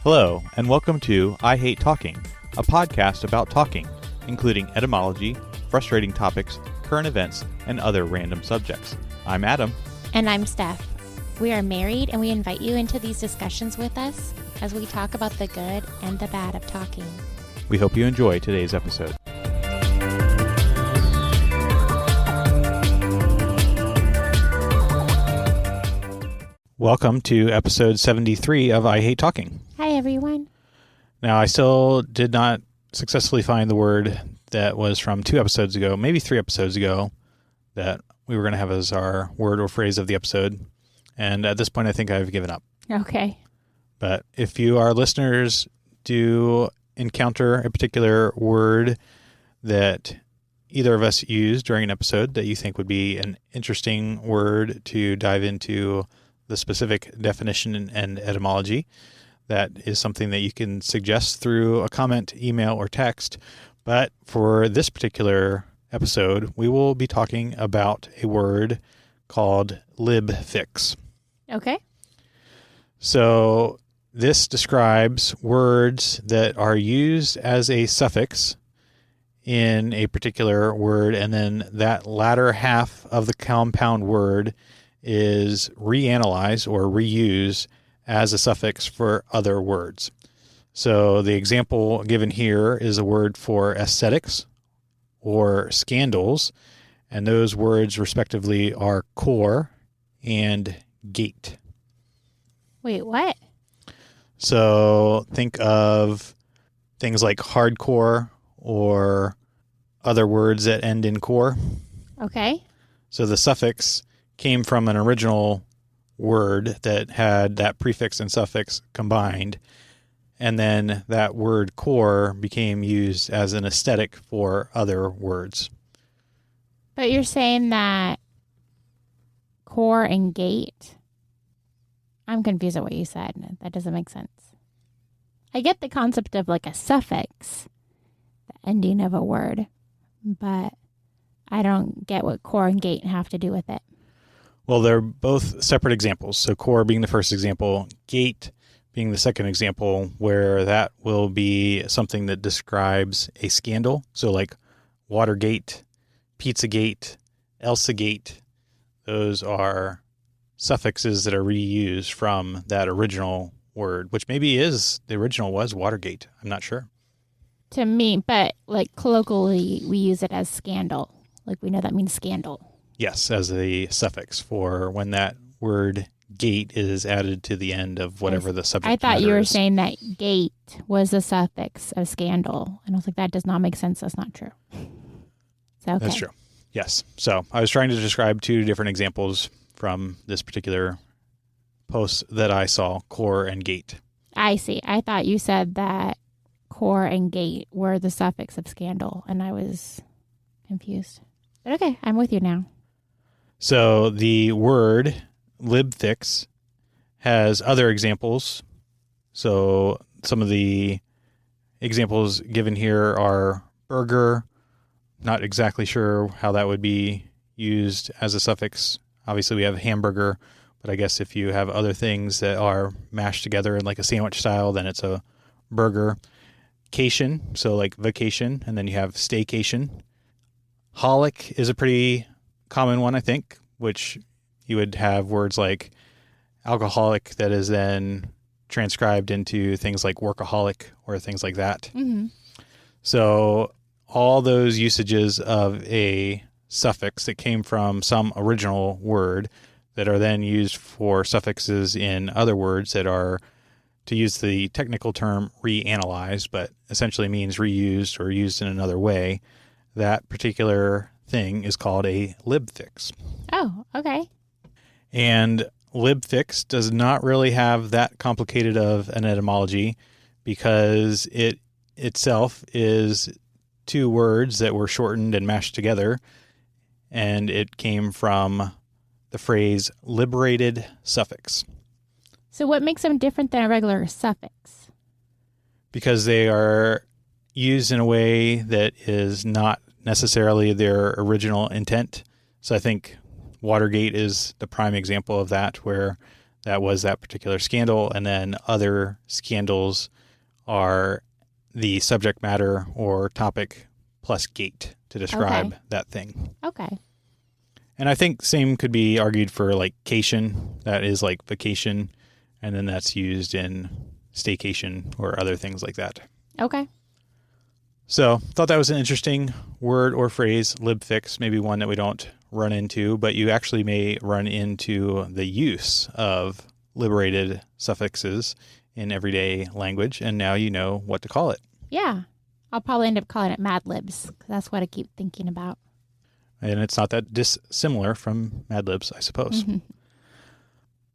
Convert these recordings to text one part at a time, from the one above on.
Hello, and welcome to I Hate Talking, a podcast about talking, including etymology, frustrating topics, current events, and other random subjects. I'm Adam. And I'm Steph. We are married, and we invite you into these discussions with us as we talk about the good and the bad of talking. We hope you enjoy today's episode. Welcome to episode 73 of I Hate Talking. Hi, everyone. Now, I still did not successfully find the word that was from 2 episodes ago, maybe 3 episodes ago, that we were going to have as our word or phrase of the episode. And at this point, I think I've given up. Okay. But if you, our listeners, do encounter a particular word that either of us use during an episode that you think would be an interesting word to dive into the specific definition and etymology, that is something that you can suggest through a comment, email, or text. But for this particular episode, we will be talking about a word called Libfix. Okay. So this describes words that are used as a suffix in a particular word, and then that latter half of the compound word is reanalyzed or reused as a suffix for other words. So the example given here is a word for aesthetics or scandals, and those words respectively are core and gate. Wait, what? So think of things like hardcore or other words that end in core. Okay. So the suffix came from an original word that had that prefix and suffix combined, and then that word core became used as an aesthetic for other words. But you're saying that core and gate? I'm confused at what you said. That doesn't make sense. I get the concept of like a suffix, the ending of a word, but I don't get what core and gate have to do with it. Well, they're both separate examples. So core being the first example, gate being the second example, where that will be something that describes a scandal. So like Watergate, Pizzagate, Elsagate, those are suffixes that are reused from that original word, which maybe is, the original was Watergate. I'm not sure. To me, but like colloquially, we use it as scandal. Like we know that means scandal. Yes, as a suffix for when that word gate is added to the end of whatever the subject matter is. I thought you were saying that gate was a suffix of scandal. And I was like, that does not make sense. That's not true. So, okay. That's true. Yes. So I was trying to describe 2 different examples from this particular post that I saw, core and gate. I see. I thought you said that core and gate were the suffix of scandal, and I was confused. But okay, I'm with you now. So the word Libfix has other examples. So some of the examples given here are burger. Not exactly sure how that would be used as a suffix. Obviously, we have hamburger, but I guess if you have other things that are mashed together in like a sandwich style, then it's a burger. Cation, so like vacation, and then you have staycation. Holic is a pretty common one, I think, which you would have words like alcoholic that is then transcribed into things like workaholic or things like that. Mm-hmm. So all those usages of a suffix that came from some original word that are then used for suffixes in other words that are, to use the technical term, reanalyzed, but essentially means reused or used in another way. That particular thing is called a libfix. Oh, okay. And libfix does not really have that complicated of an etymology because it itself is 2 words that were shortened and mashed together, and it came from the phrase liberated suffix. So what makes them different than a regular suffix? Because they are used in a way that is not necessarily their original intent. So I think Watergate is the prime example of that, where that was that particular scandal. And then other scandals are the subject matter or topic plus gate to describe that thing. Okay. And I think same could be argued for like cation. That is like vacation. And then that's used in staycation or other things like that. Okay. So thought that was an interesting word or phrase, libfix, maybe one that we don't run into, but you actually may run into the use of liberated suffixes in everyday language, and now you know what to call it. Yeah. I'll probably end up calling it Mad Libs, 'cause that's what I keep thinking about. And it's not that dissimilar from Mad Libs, I suppose. Mm-hmm.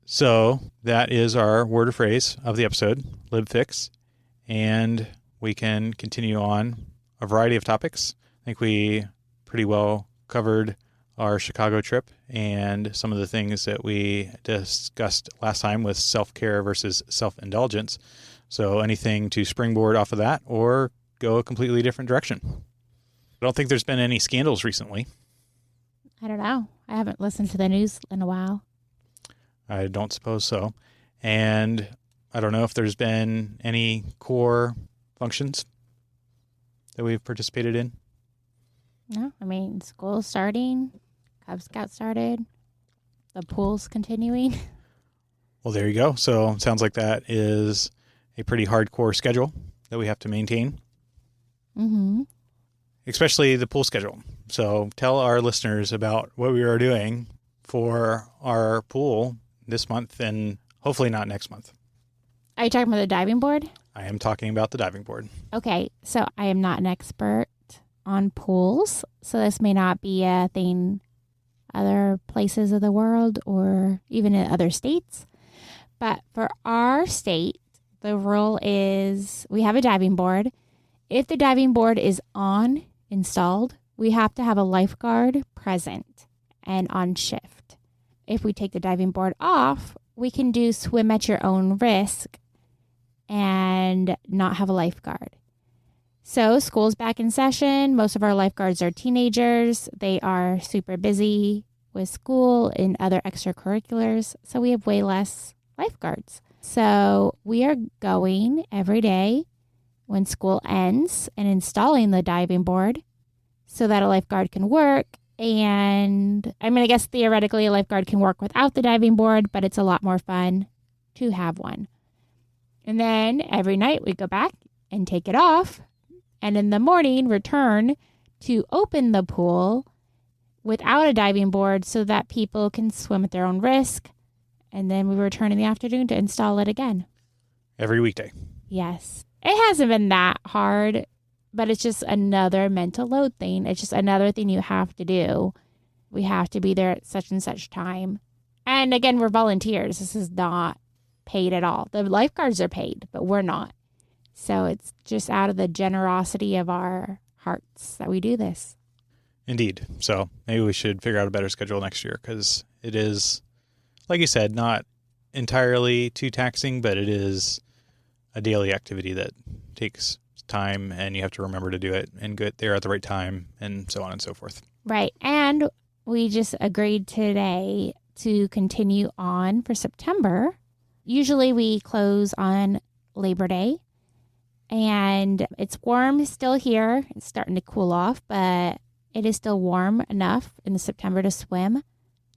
So that is our word or phrase of the episode, libfix, and we can continue on a variety of topics. I think we pretty well covered our Chicago trip and some of the things that we discussed last time with self-care versus self-indulgence. So anything to springboard off of that or go a completely different direction. I don't think there's been any scandals recently. I don't know. I haven't listened to the news in a while. I don't suppose so. And I don't know if there's been any core functions that we've participated in. No, I mean, school's starting. Cub Scouts started. The pool's continuing. Well, there you go. So it sounds like that is a pretty hardcore schedule that we have to maintain. Mm-hmm. Especially the pool schedule. So tell our listeners about what we are doing for our pool this month and hopefully not next month. Are you talking about the diving board? I am talking about the diving board. Okay, so I am not an expert on pools, so this may not be a thing other places of the world or even in other states. But for our state, the rule is we have a diving board. If the diving board is installed, we have to have a lifeguard present and on shift. If we take the diving board off, we can do swim at your own risk and not have a lifeguard. So school's back in session. Most of our lifeguards are teenagers. They are super busy with school and other extracurriculars. So we have way less lifeguards. So we are going every day when school ends and installing the diving board so that a lifeguard can work. And I mean, I guess theoretically a lifeguard can work without the diving board, but it's a lot more fun to have one. And then every night we go back and take it off. And in the morning, return to open the pool without a diving board so that people can swim at their own risk. And then we return in the afternoon to install it again. Every weekday. Yes. It hasn't been that hard, but it's just another mental load thing. It's just another thing you have to do. We have to be there at such and such time. And again, we're volunteers. This is not paid at all. The lifeguards are paid, but we're not. So it's just out of the generosity of our hearts that we do this. Indeed. So maybe we should figure out a better schedule next year because it is, like you said, not entirely too taxing, but it is a daily activity that takes time and you have to remember to do it and get there at the right time and so on and so forth. Right. And we just agreed today to continue on for September. Usually we close on Labor Day. And it's warm still here. It's starting to cool off, but it is still warm enough in September to swim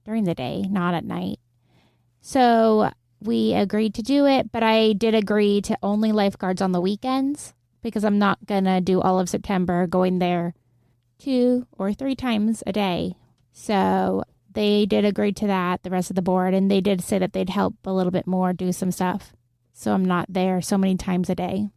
during the day, not at night. So we agreed to do it, but I did agree to only lifeguards on the weekends because I'm not going to do all of September going there 2 or 3 times a day. So they did agree to that, the rest of the board, and they did say that they'd help a little bit more, do some stuff. So I'm not there so many times a day.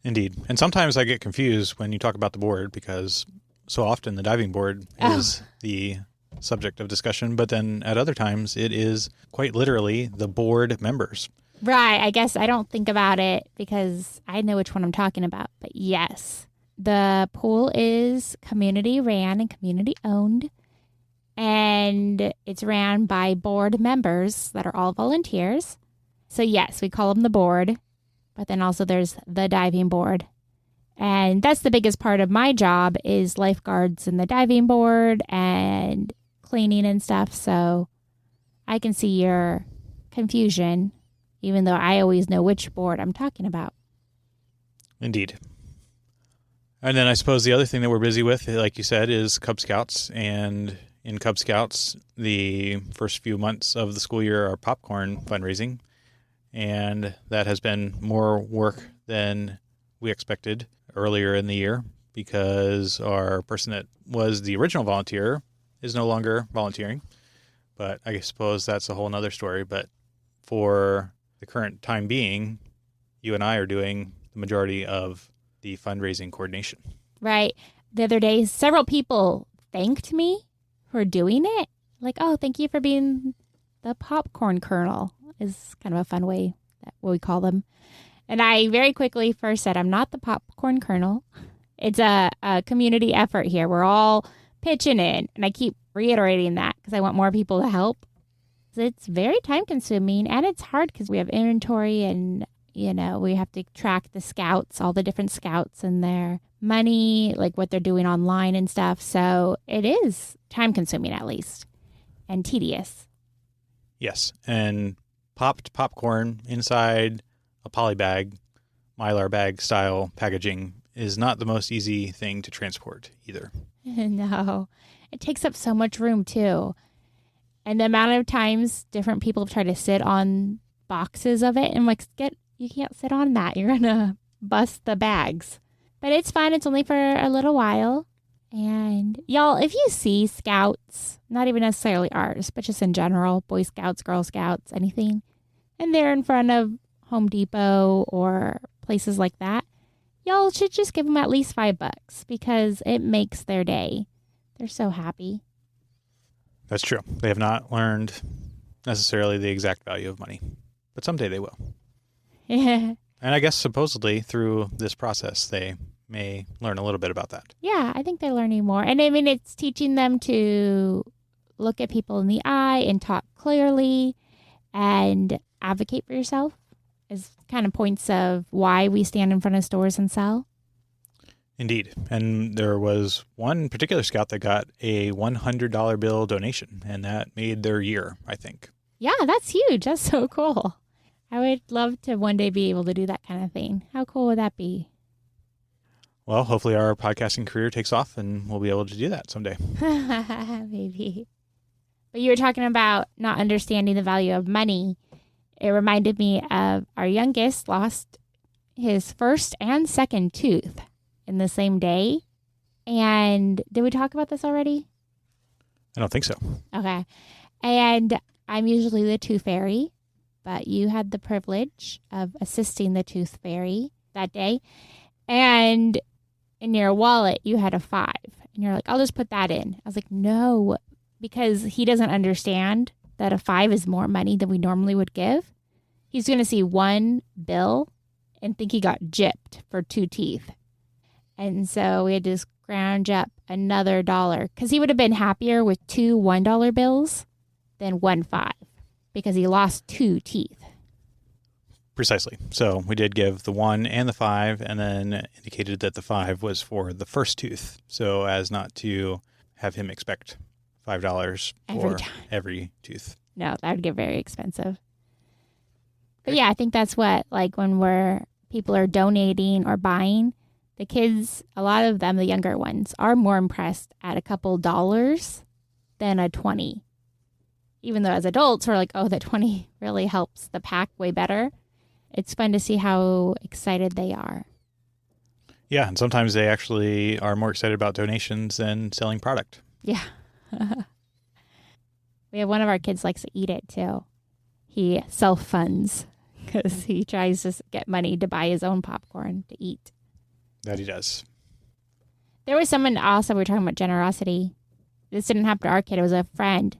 Indeed. And sometimes I get confused when you talk about the board because so often the diving board is the subject of discussion, but then at other times it is quite literally the board members. Right. I guess I don't think about it because I know which one I'm talking about. But yes, the pool is community ran and community owned, and it's ran by board members that are all volunteers. So yes, we call them the board. But then also there's the diving board. And that's the biggest part of my job is lifeguards and the diving board and cleaning and stuff. So I can see your confusion, even though I always know which board I'm talking about. Indeed. And then I suppose the other thing that we're busy with, like you said, is Cub Scouts. And in Cub Scouts, the first few months of the school year are popcorn fundraising. And that has been more work than we expected earlier in the year because our person that was the original volunteer is no longer volunteering. But I suppose that's a whole nother story. But for the current time being, you and I are doing the majority of the fundraising coordination. Right. The other day, several people thanked me for doing it. Like, oh, thank you for being the popcorn colonel is kind of a fun way, what we call them. And I very quickly first said, I'm not the popcorn colonel. It's a community effort here. We're all pitching in. And I keep reiterating that because I want more people to help. It's very time consuming and it's hard because we have inventory and, we have to track the scouts, all the different scouts and their money, like what they're doing online and stuff. So it is time consuming at least and tedious. Yes. And popped popcorn inside a poly bag, Mylar bag style packaging is not the most easy thing to transport either. No, it takes up so much room too. And the amount of times different people try to sit on boxes of it and like, you can't sit on that. You're going to bust the bags. But it's fun. It's only for a little while. And y'all, if you see scouts, not even necessarily ours, but just in general, Boy Scouts, Girl Scouts, anything, and they're in front of Home Depot or places like that, y'all should just give them at least $5 because it makes their day. They're so happy. That's true. They have not learned necessarily the exact value of money, but someday they will. Yeah. And I guess supposedly through this process, they may learn a little bit about that. Yeah, I think they're learning more. And I mean, it's teaching them to look at people in the eye and talk clearly and advocate for yourself is kind of points of why we stand in front of stores and sell. Indeed. And there was one particular scout that got a $100 bill donation, and that made their year, I think. Yeah, that's huge. That's so cool. I would love to one day be able to do that kind of thing. How cool would that be? Well, hopefully our podcasting career takes off and we'll be able to do that someday. Maybe. But you were talking about not understanding the value of money. It reminded me of our youngest lost his first and second tooth in the same day. And did we talk about this already? I don't think so. Okay. And I'm usually the tooth fairy, but you had the privilege of assisting the tooth fairy that day. And in your wallet, you had a 5. And you're like, I'll just put that in. I was like, no, because he doesn't understand that a 5 is more money than we normally would give. He's going to see one bill and think he got gypped for 2 teeth. And so we had to scrounge up another $1 because he would have been happier with 2 $1 bills than 1 5 because he lost 2 teeth. Precisely. So we did give the 1 and the 5 and then indicated that the 5 was for the first tooth. So as not to have him expect $5 for every tooth. No, that would get very expensive. But yeah, I think that's what, like when people are donating or buying, the kids, a lot of them, the younger ones, are more impressed at a couple dollars than a 20. Even though as adults, we're like, oh, the 20 really helps the pack way better. It's fun to see how excited they are. Yeah, and sometimes they actually are more excited about donations than selling product. Yeah. We have one of our kids likes to eat it too. He self-funds because he tries to get money to buy his own popcorn to eat. That he does. There was someone also, we were talking about generosity. This didn't happen to our kid. It was a friend.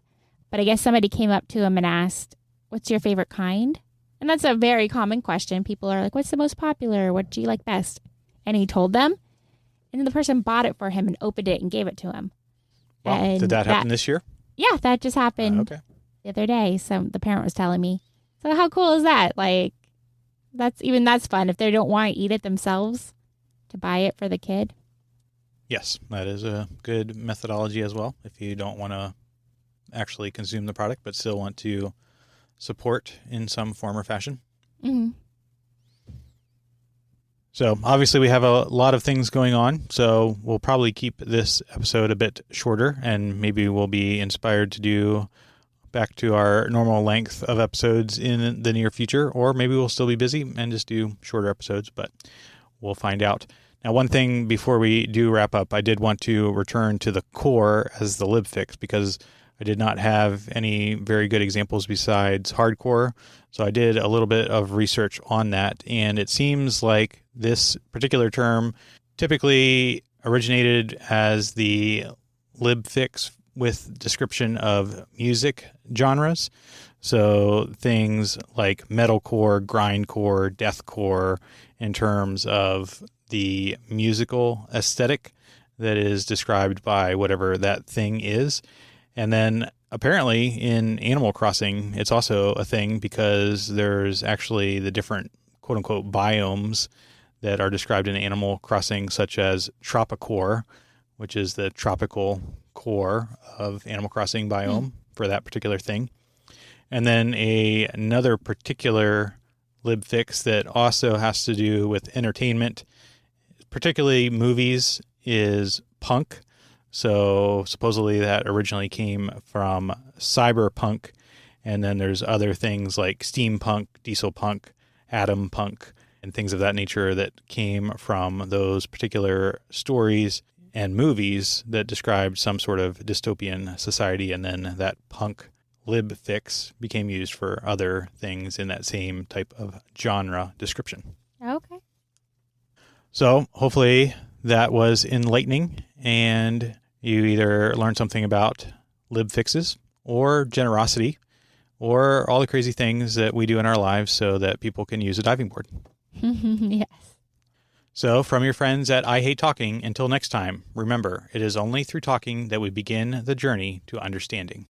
But I guess somebody came up to him and asked, what's your favorite kind? And that's a very common question. People are like, what's the most popular? What do you like best? And he told them. And then the person bought it for him and opened it and gave it to him. Wow. And did that happen this year? Yeah, that just happened Okay. the other day. So the parent was telling me. So how cool is that? Like, that's fun. If they don't want to eat it themselves, to buy it for the kid. Yes, that is a good methodology as well. If you don't want to actually consume the product, but still want to support in some form or fashion. Mm-hmm. So obviously we have a lot of things going on, so we'll probably keep this episode a bit shorter, and maybe we'll be inspired to do back to our normal length of episodes in the near future, or maybe we'll still be busy and just do shorter episodes, but we'll find out. Now, one thing before we do wrap up, I did want to return to the core as the libfix, because I did not have any very good examples besides hardcore. So I did a little bit of research on that, and it seems like this particular term typically originated as the libfix with description of music genres. So things like metalcore, grindcore, deathcore, in terms of the musical aesthetic that is described by whatever that thing is. And then apparently in Animal Crossing, it's also a thing, because there's actually the different quote-unquote biomes that are described in Animal Crossing, such as tropicore, which is the tropical core of Animal Crossing biome for that particular thing. And then another particular libfix that also has to do with entertainment, particularly movies, is punk. So supposedly that originally came from cyberpunk, and then there's other things like steampunk, dieselpunk, atompunk, and things of that nature that came from those particular stories and movies that described some sort of dystopian society, and then that punk libfix became used for other things in that same type of genre description. Okay. So hopefully that was enlightening, and you either learned something about libfixes or generosity or all the crazy things that we do in our lives so that people can use a diving board. Yes. So from your friends at I Hate Talking, until next time, remember, it is only through talking that we begin the journey to understanding.